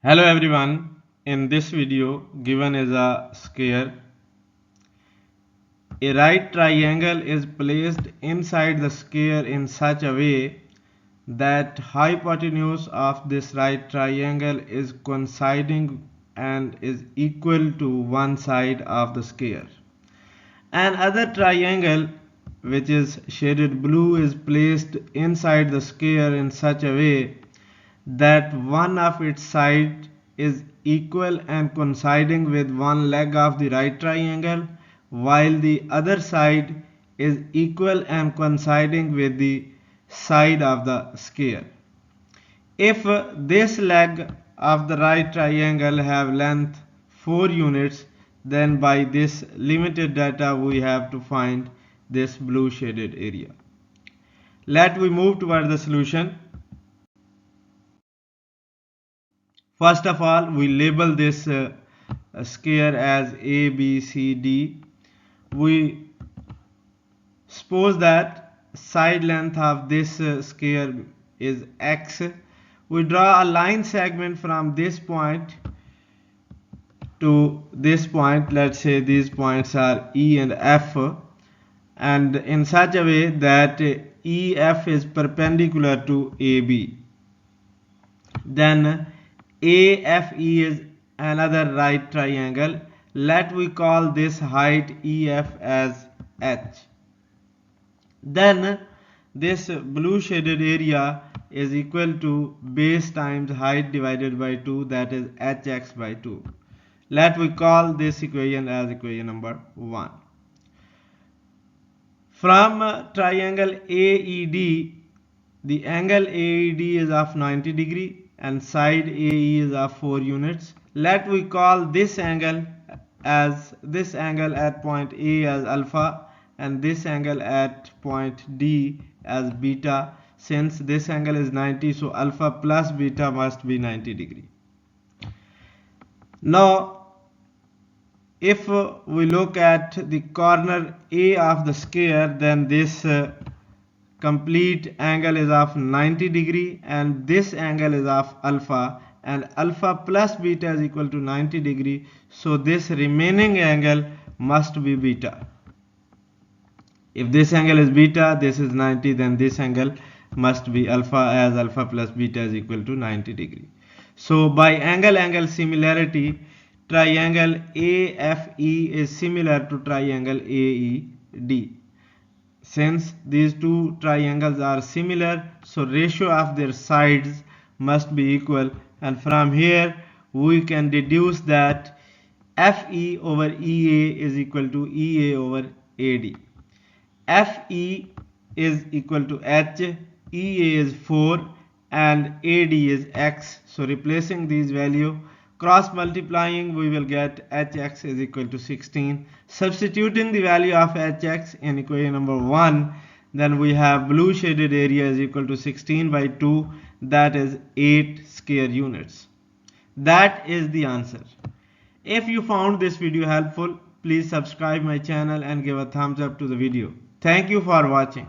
Hello everyone, in this video given is a square. A right triangle is placed inside the square in such a way that hypotenuse of this right triangle is coinciding and is equal to one side of the square. Another triangle which is shaded blue is placed inside the square in such a way that one of its sides is equal and coinciding with one leg of the right triangle, while the other side is equal and coinciding with the side of the square. If this leg of the right triangle have length 4 units, then by this limited data we have to find this blue shaded area. Let we move towards the solution. First of all, we label this square as A, B, C, D. We suppose that side length of this square is x. We draw a line segment from this point to this point. Let's say these points are E and F, and in such a way that EF is perpendicular to AB. Then AFE is another right triangle. Let we call this height EF as H. Then this blue shaded area is equal to base times height divided by 2, that is hx by 2. Let we call this equation as equation number 1. From triangle AED, the angle AED is of 90 degree and side AE is of 4 units. Let we call this angle at point A as alpha and this angle at point D as beta. Since this angle is 90, so alpha plus beta must be 90 degree. Now if we look at the corner A of the square, then this complete angle is of 90 degree and this angle is of alpha, and alpha plus beta is equal to 90 degree, so this remaining angle must be beta. If this angle is beta, this is 90, then this angle must be alpha, as alpha plus beta is equal to 90 degree. So by angle similarity, triangle AFE is similar to triangle AED. Since these two triangles are similar, so ratio of their sides must be equal, and from here we can deduce that FE over EA is equal to EA over AD. FE is equal to H, EA is 4 and AD is X. So replacing these values, cross multiplying, we will get Hx is equal to 16. Substituting the value of Hx in equation number 1, then we have blue shaded area is equal to 16 by 2, that is 8 square units. That is the answer. If you found this video helpful, please subscribe my channel and give a thumbs up to the video. Thank you for watching.